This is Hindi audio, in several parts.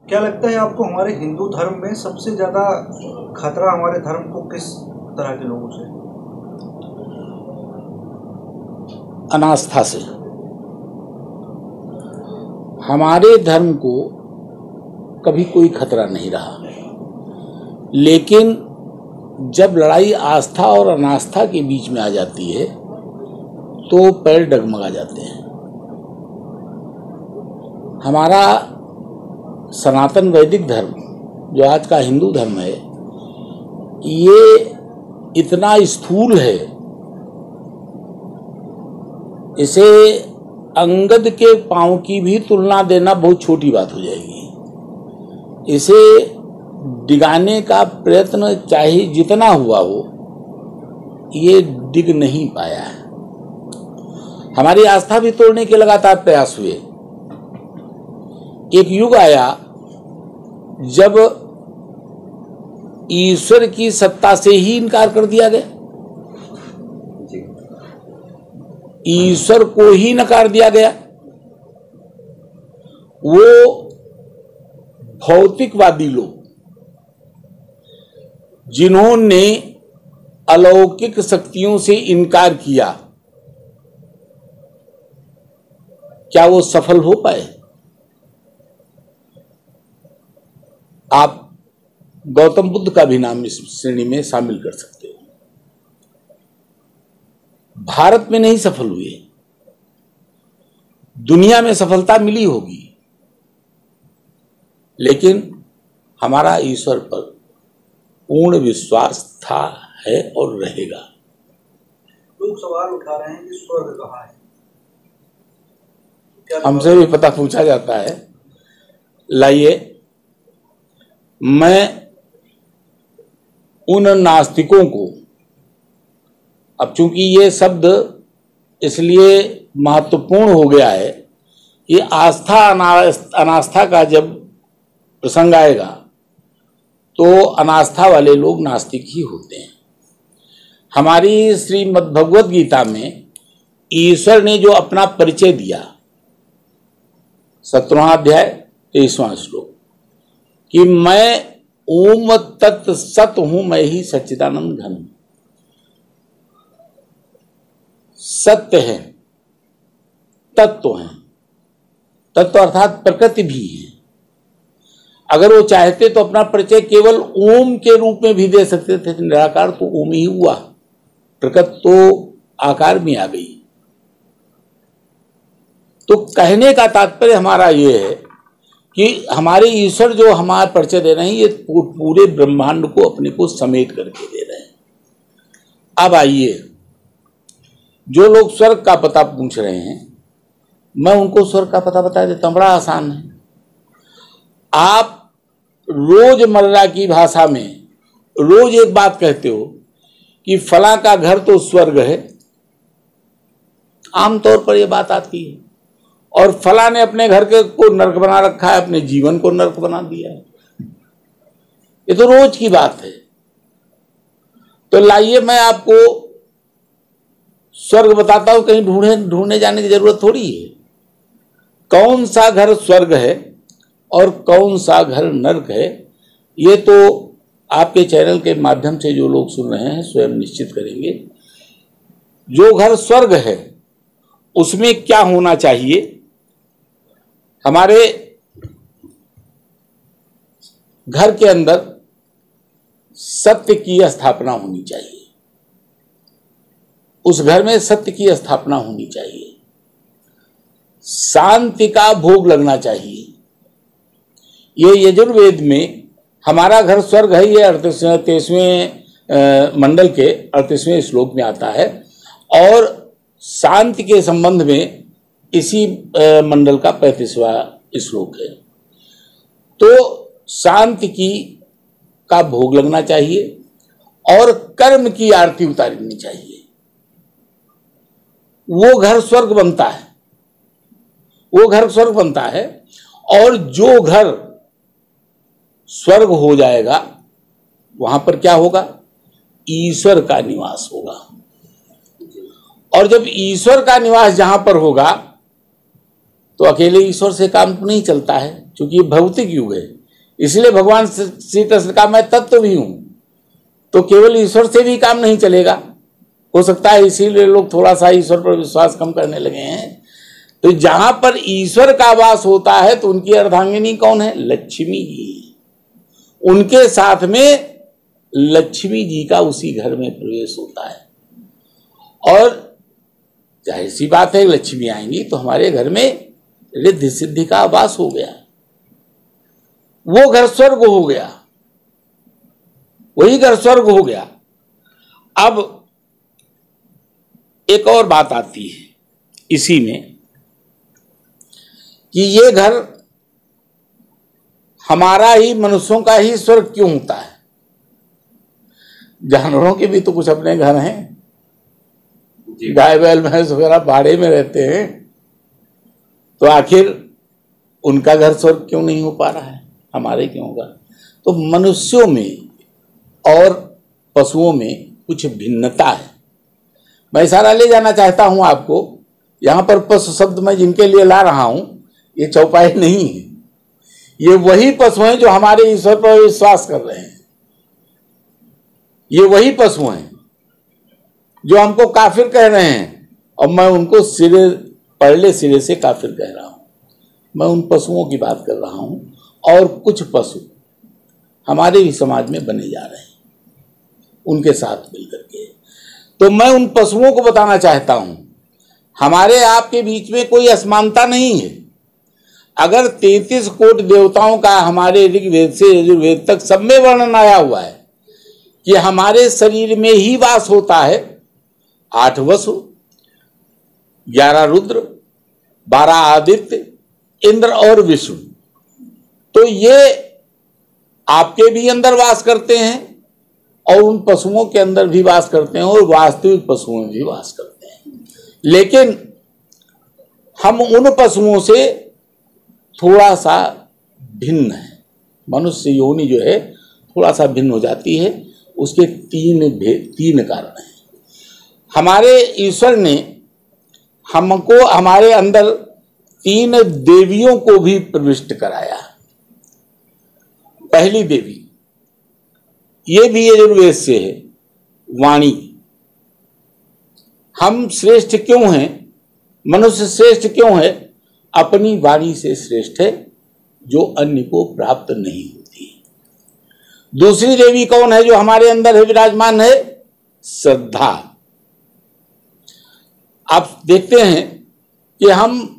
क्या लगता है आपको हमारे हिंदू धर्म में सबसे ज़्यादा खतरा हमारे धर्म को किस तरह के लोगों से? अनास्था से। हमारे धर्म को कभी कोई खतरा नहीं रहा, लेकिन जब लड़ाई आस्था और अनास्था के बीच में आ जाती है तो पैर डगमगा जाते हैं। हमारा सनातन वैदिक धर्म जो आज का हिंदू धर्म है, ये इतना स्थूल है, इसे अंगद के पांव की भी तुलना देना बहुत छोटी बात हो जाएगी। इसे डिगाने का प्रयत्न चाहे जितना हुआ हो, ये डिग नहीं पाया है। हमारी आस्था भी तोड़ने के लगातार प्रयास हुए। एक युग आया जब ईश्वर की सत्ता से ही इनकार कर दिया गया, ईश्वर को ही नकार दिया गया। वो भौतिकवादी लोग जिन्होंने अलौकिक शक्तियों से इनकार किया, क्या वो सफल हो पाए? आप गौतम बुद्ध का भी नाम इस श्रेणी में शामिल कर सकते हो। भारत में नहीं सफल हुए, दुनिया में सफलता मिली होगी, लेकिन हमारा ईश्वर पर पूर्ण विश्वास था, है और रहेगा। लोग सवाल उठा रहे हैं कि स्वर्ग कहाँ है? हमसे भी पता पूछा जाता है। लाइए, मैं उन नास्तिकों को, अब चूंकि ये शब्द इसलिए महत्वपूर्ण हो गया है कि आस्था अनास्था का जब प्रसंग आएगा तो अनास्था वाले लोग नास्तिक ही होते हैं। हमारी श्रीमद् भगवत गीता में ईश्वर ने जो अपना परिचय दिया, 17वां अध्याय 23वां श्लोक, कि मैं ओम तत् सत हूं, मैं ही सच्चिदानंद घन हूं। सत्य है, तत्व है, तत्व अर्थात प्रकृति भी है। अगर वो चाहते तो अपना परिचय केवल ओम के रूप में भी दे सकते थे, निराकार तो ओम ही हुआ, प्रकृति तो आकार में आ गई। तो कहने का तात्पर्य हमारा ये है कि हमारे ईश्वर जो हमारा परिचय दे रहे हैं, ये पूरे ब्रह्मांड को अपने को समेट करके दे रहे हैं। अब आइए, जो लोग स्वर्ग का पता पूछ रहे हैं, मैं उनको स्वर्ग का पता बता देता हूं। बड़ा आसान है। आप रोजमर्रा की भाषा में रोज एक बात कहते हो कि फला का घर तो स्वर्ग है, आमतौर पर यह बात आती है, और फला ने अपने घर के को नर्क बना रखा है, अपने जीवन को नर्क बना दिया है। ये तो रोज की बात है। तो लाइए, मैं आपको स्वर्ग बताता हूं, कहीं ढूंढने जाने की जरूरत थोड़ी है। कौन सा घर स्वर्ग है और कौन सा घर नर्क है, ये तो आपके चैनल के माध्यम से जो लोग सुन रहे हैं स्वयं निश्चित करेंगे। जो घर स्वर्ग है उसमें क्या होना चाहिए? हमारे घर के अंदर सत्य की स्थापना होनी चाहिए, उस घर में सत्य की स्थापना होनी चाहिए, शांति का भोग लगना चाहिए। ये यजुर्वेद में हमारा घर स्वर्ग है, ये 38वें मंडल के 38वें श्लोक में आता है, और शांति के संबंध में इसी मंडल का 35वां श्लोक है। तो शांति का भोग लगना चाहिए और कर्म की आरती उतारनी चाहिए। वो घर स्वर्ग बनता है, वो घर स्वर्ग बनता है। और जो घर स्वर्ग हो जाएगा, वहां पर क्या होगा? ईश्वर का निवास होगा। और जब ईश्वर का निवास जहां पर होगा, तो अकेले ईश्वर से काम नहीं चलता है, क्योंकि ये भौतिक युग है। इसलिए भगवान श्री कृष्ण का मैं तत्व भी हूं, तो केवल ईश्वर से भी काम नहीं चलेगा। हो सकता है इसीलिए लोग थोड़ा सा ईश्वर पर विश्वास कम करने लगे हैं। तो जहां पर ईश्वर का वास होता है तो उनकी अर्धांगिनी कौन है? लक्ष्मी जी। उनके साथ में लक्ष्मी जी का उसी घर में प्रवेश होता है, और जाहिर सी बात है लक्ष्मी आएंगी तो हमारे घर में रिद्धि सिद्धि का वास हो गया, वो घर स्वर्ग हो गया, वही घर स्वर्ग हो गया। अब एक और बात आती है इसी में कि ये घर हमारा ही, मनुष्यों का ही स्वर्ग क्यों होता है? जानवरों के भी तो कुछ अपने घर हैं, गाय बैल भैंस वगैरह भाड़े में रहते हैं, तो आखिर उनका घर स्वर्ग क्यों नहीं हो पा रहा है? हमारे क्यों होगा? तो मनुष्यों में और पशुओं में कुछ भिन्नता है। मैं इशारा ले जाना चाहता हूं आपको, यहां पर पशु शब्द मैं जिनके लिए ला रहा हूं ये चौपाई नहीं है, ये वही पशु हैं जो हमारे ईश्वर पर विश्वास कर रहे हैं। ये वही पशु हैं जो हमको काफिर कह रहे हैं, और मैं उनको सिरे पहले सिरे से काफिर कह रहा हूं। मैं उन पशुओं की बात कर रहा हूं, और कुछ पशु हमारे भी समाज में बने जा रहे हैं उनके साथ मिलकर के। तो मैं उन पशुओं को बताना चाहता हूं, हमारे आपके बीच में कोई असमानता नहीं है। अगर 33 कोटि देवताओं का हमारे ऋग्वेद से यजुर्वेद तक सब में वर्णन आया हुआ है कि हमारे शरीर में ही वास होता है 8 वसु, 11 रुद्र, 12 आदित्य, इंद्र और विष्णु, तो ये आपके भी अंदर वास करते हैं और उन पशुओं के अंदर भी वास करते हैं और वास्तविक पशुओं में भी वास करते हैं। लेकिन हम उन पशुओं से थोड़ा सा भिन्न है। मनुष्य योनि जो है थोड़ा सा भिन्न हो जाती है। उसके तीन कारण हैं। हमारे ईश्वर ने हमको हमारे अंदर 3 देवियों को भी प्रविष्ट कराया। पहली देवी, ये भी यजुर्वेद से है, वाणी। हम श्रेष्ठ क्यों हैं? मनुष्य श्रेष्ठ क्यों है? अपनी वाणी से श्रेष्ठ है, जो अन्य को प्राप्त नहीं होती। दूसरी देवी कौन है जो हमारे अंदर है, विराजमान है? श्रद्धा। आप देखते हैं कि हम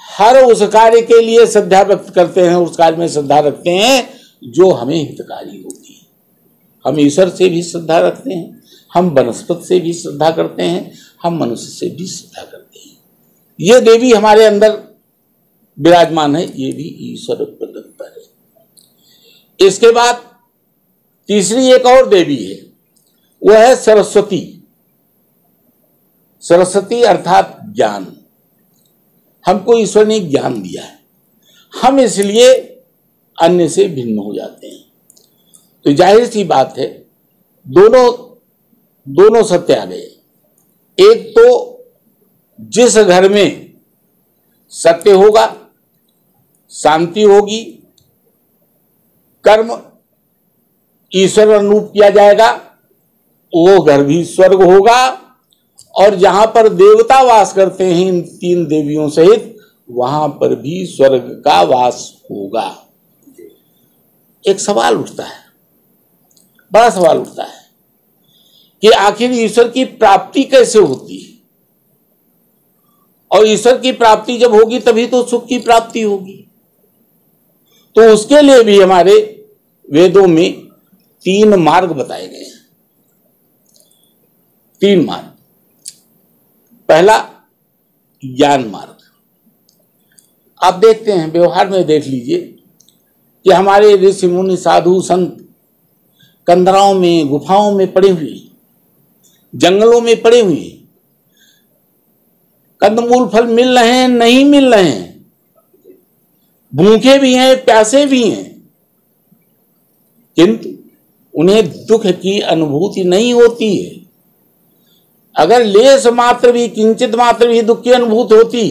हर उस कार्य के लिए श्रद्धा व्यक्त करते हैं, उस कार्य में श्रद्धा रखते हैं जो हमें हितकारी होती है। हम ईश्वर से भी श्रद्धा रखते हैं, हम वनस्पति से भी श्रद्धा करते हैं, हम मनुष्य से भी श्रद्धा करते हैं। ये देवी हमारे अंदर विराजमान है, ये भी ईश्वर प्रदत्त है। इसके बाद तीसरी एक और देवी है, वह है सरस्वती। सरस्वती अर्थात ज्ञान। हमको ईश्वर ने ज्ञान दिया है, हम इसलिए अन्य से भिन्न हो जाते हैं। तो जाहिर सी बात है दोनों सत्य आ गए। एक तो जिस घर में सत्य होगा, शांति होगी, कर्म ईश्वर अनुरूप किया जाएगा, वो घर भी स्वर्ग होगा। और जहां पर देवता वास करते हैं इन 3 देवियों सहित, वहां पर भी स्वर्ग का वास होगा। एक सवाल उठता है, बड़ा सवाल उठता है कि आखिर ईश्वर की प्राप्ति कैसे होती है? और ईश्वर की प्राप्ति जब होगी तभी तो सुख की प्राप्ति होगी। तो उसके लिए भी हमारे वेदों में 3 मार्ग बताए गए हैं। 3 मार्ग। पहला ज्ञान मार्ग। आप देखते हैं, व्यवहार में देख लीजिए कि हमारे ऋषि मुनि साधु संत कंदराओं में, गुफाओं में पड़े हुए, जंगलों में पड़े हुए, कंदमूल फल मिल रहे हैं, नहीं मिल रहे हैं, भूखे भी हैं, प्यासे भी हैं, किंतु उन्हें दुख की अनुभूति नहीं होती है। अगर लेस मात्र भी, किंचित मात्र भी दुख की अनुभूति होती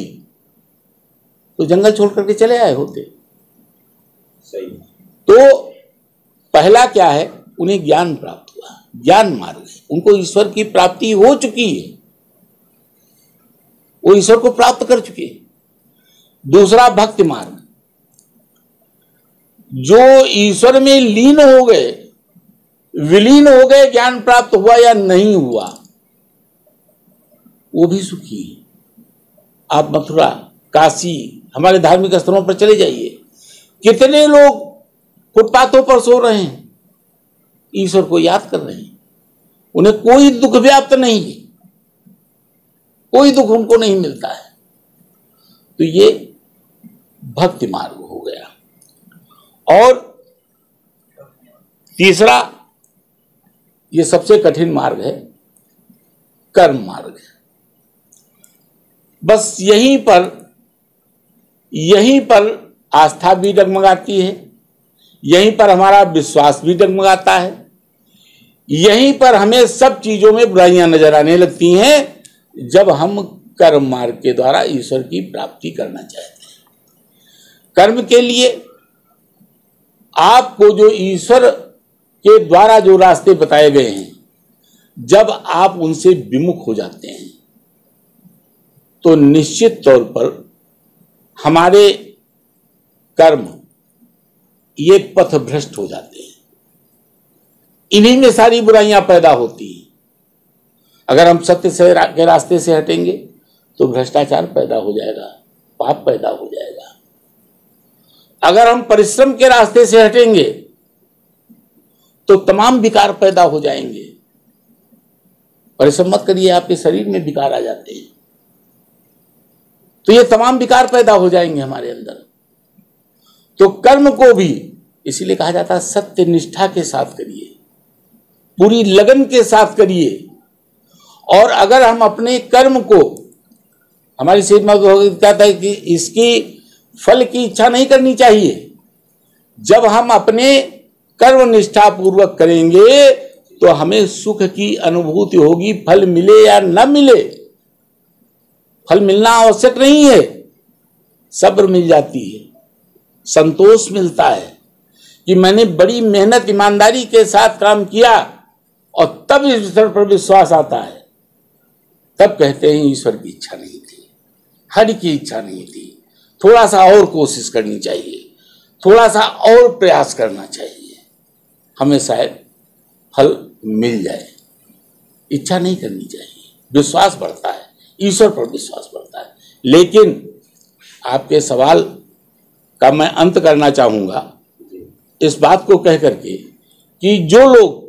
तो जंगल छोड़ करके चले आए होते। सही। तो पहला क्या है, उन्हें ज्ञान प्राप्त हुआ, ज्ञान मार्ग, उनको ईश्वर की प्राप्ति हो चुकी है, वो ईश्वर को प्राप्त कर चुके हैं। दूसरा भक्ति मार्ग, जो ईश्वर में लीन हो गए, विलीन हो गए, ज्ञान प्राप्त हुआ या नहीं हुआ, वो भी सुखी है। आप मथुरा, काशी, हमारे धार्मिक स्थलों पर चले जाइए, कितने लोग फुटपाथों पर सो रहे हैं, ईश्वर को याद कर रहे हैं, उन्हें कोई दुख व्याप्त नहीं है, कोई दुख उनको नहीं मिलता है। तो ये भक्ति मार्ग हो गया। और तीसरा, ये सबसे कठिन मार्ग है, कर्म मार्ग। बस यहीं पर आस्था भी डगमगाती है, यहीं पर हमारा विश्वास भी डगमगाता है, यहीं पर हमें सब चीजों में बुराइयां नजर आने लगती हैं जब हम कर्म मार्ग के द्वारा ईश्वर की प्राप्ति करना चाहते हैं। कर्म के लिए आपको जो ईश्वर के द्वारा जो रास्ते बताए गए हैं, जब आप उनसे विमुख हो जाते हैं तो निश्चित तौर पर हमारे कर्म ये पथभ्रष्ट हो जाते हैं, इन्हीं में सारी बुराइयां पैदा होती हैं। अगर हम सत्य से के रास्ते से हटेंगे तो भ्रष्टाचार पैदा हो जाएगा, पाप पैदा हो जाएगा। अगर हम परिश्रम के रास्ते से हटेंगे तो तमाम विकार पैदा हो जाएंगे। परिश्रम मत करिए, आपके शरीर में विकार आ जाते हैं, तो ये तमाम विकार पैदा हो जाएंगे हमारे अंदर। तो कर्म को भी इसीलिए कहा जाता है सत्य निष्ठा के साथ करिए, पूरी लगन के साथ करिए। और अगर हम अपने कर्म को, हमारी श्रीमद् भगवद कहता है कि इसकी फल की इच्छा नहीं करनी चाहिए। जब हम अपने कर्म निष्ठा पूर्वक करेंगे तो हमें सुख की अनुभूति होगी, फल मिले या न मिले। फल मिलना आवश्यक नहीं है, सब्र मिल जाती है, संतोष मिलता है कि मैंने बड़ी मेहनत ईमानदारी के साथ काम किया, और तब ईश्वर पर विश्वास आता है। तब कहते हैं ईश्वर की इच्छा नहीं थी, हरि की इच्छा नहीं थी, थोड़ा सा और कोशिश करनी चाहिए, थोड़ा सा और प्रयास करना चाहिए, हमें शायद फल मिल जाए। इच्छा नहीं करनी चाहिए, विश्वास बढ़ता है, ईश्वर पर विश्वास बढ़ता है। लेकिन आपके सवाल का मैं अंत करना चाहूंगा इस बात को कह करके कि जो लोग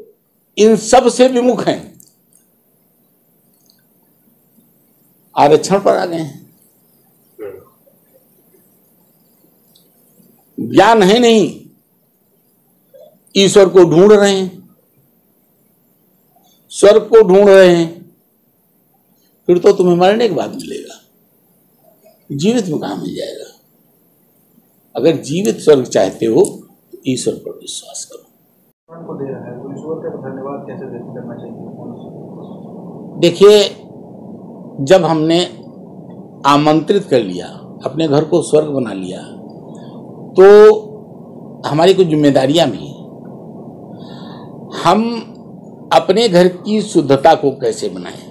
इन सब से विमुख हैं, आरक्षण पर आ गए हैं, ज्ञान है नहीं, ईश्वर को ढूंढ रहे हैं, स्वर्ग को ढूंढ रहे हैं, फिर तो तुम्हें मरने के बाद मिलेगा, जीवित में कहां मिल जाएगा। अगर जीवित स्वर्ग चाहते हो तो ईश्वर पर विश्वास करो। को दे रहा है तो ईश्वर का धन्यवाद कैसे करना चाहिए? देखिए, जब हमने आमंत्रित कर लिया, अपने घर को स्वर्ग बना लिया, तो हमारी कुछ जिम्मेदारियां भी हैं। हम अपने घर की शुद्धता को कैसे बनाएं,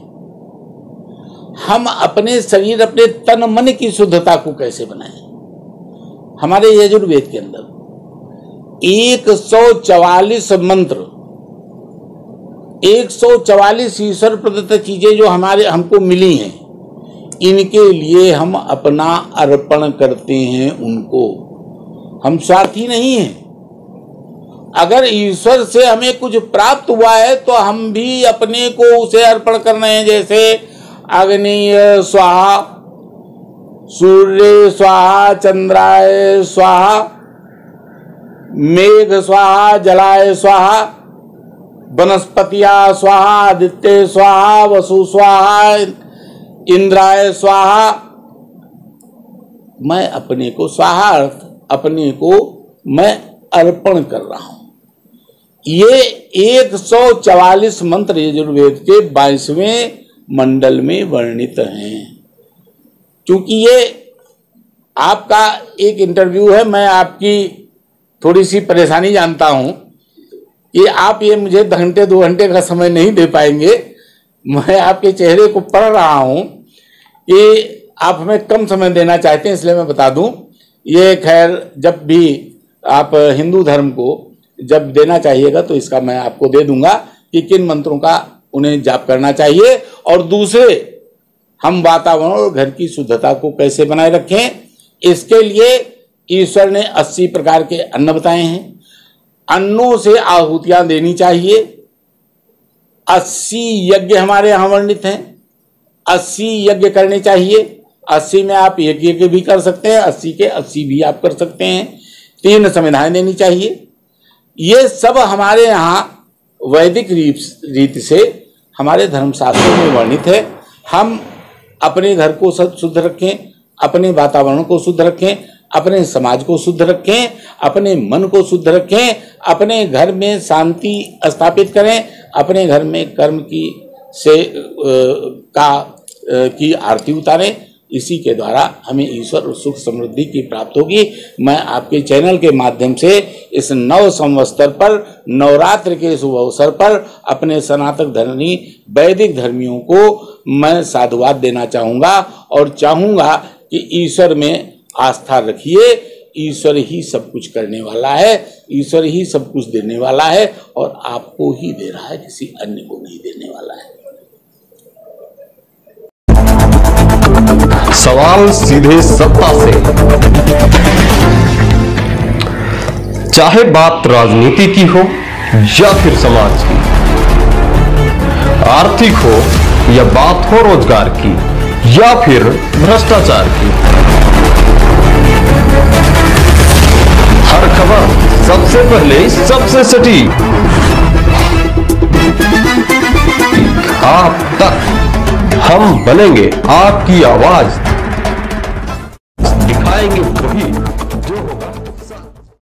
हम अपने शरीर, अपने तन मन की शुद्धता को कैसे बनाएं। हमारे यजुर्वेद के अंदर 144 मंत्र, 144 ईश्वर प्रदत्त चीजें जो हमको मिली हैं, इनके लिए हम अपना अर्पण करते हैं उनको। हम स्वार्थी नहीं हैं। अगर ईश्वर से हमें कुछ प्राप्त हुआ है तो हम भी अपने को उसे अर्पण कर रहे हैं। जैसे अग्निय स्वाहा, सूर्य स्वाहा, चंद्राय स्वाहा, मेघ स्वाहा, जलाय स्वाहा, वनस्पतिया स्वाहा, आदित्य स्वाहा, वसु स्वाहा, इंद्राय स्वाहा। मैं अपने को स्वाहा अर्थ अपने को मैं अर्पण कर रहा हूं। ये 144 मंत्र यजुर्वेद के 22वें मंडल में वर्णित हैं। क्योंकि ये आपका एक इंटरव्यू है, मैं आपकी थोड़ी सी परेशानी जानता हूं कि आप ये मुझे घंटे 2 घंटे का समय नहीं दे पाएंगे। मैं आपके चेहरे को पढ़ रहा हूं कि आप हमें कम समय देना चाहते हैं, इसलिए मैं बता दूं, ये खैर जब भी आप हिंदू धर्म को जब देना चाहिएगा तो इसका मैं आपको दे दूंगा कि किन मंत्रों का उन्हें जाप करना चाहिए। और दूसरे, हम वातावरण और घर की शुद्धता को कैसे बनाए रखें, इसके लिए ईश्वर ने 80 प्रकार के अन्न बताए हैं। अन्नों से आहुतियां देनी चाहिए। 80 यज्ञ हमारे यहाँ वर्णित हैं, 80 यज्ञ करने चाहिए। 80 में आप एक यज्ञ भी कर सकते हैं, 80 के 80 भी आप कर सकते हैं। 3 संविधाएं देनी चाहिए। ये सब हमारे यहाँ वैदिक रीति से हमारे धर्मशास्त्रों में वर्णित है। हम अपने घर को शुद्ध रखें, अपने वातावरण को शुद्ध रखें, अपने समाज को शुद्ध रखें, अपने मन को शुद्ध रखें, अपने घर में शांति स्थापित करें, अपने घर में कर्म की आरती उतारें। इसी के द्वारा हमें ईश्वर और सुख समृद्धि की प्राप्त होगी। मैं आपके चैनल के माध्यम से इस नव संवत्सर पर, नवरात्र के शुभ अवसर पर अपने सनातन धर्मी वैदिक धर्मियों को मैं साधुवाद देना चाहूँगा और चाहूँगा कि ईश्वर में आस्था रखिए। ईश्वर ही सब कुछ करने वाला है, ईश्वर ही सब कुछ देने वाला है और आपको ही दे रहा है, किसी अन्य को नहीं देने वाला है। सवाल सीधे सत्ता से, चाहे बात राजनीति की हो या फिर समाज की, आर्थिक हो या बात हो रोजगार की या फिर भ्रष्टाचार की, हर खबर सबसे पहले सबसे सटीक आप तक। हम बनेंगे आपकी आवाज, दिखाएंगे वही जो होगा।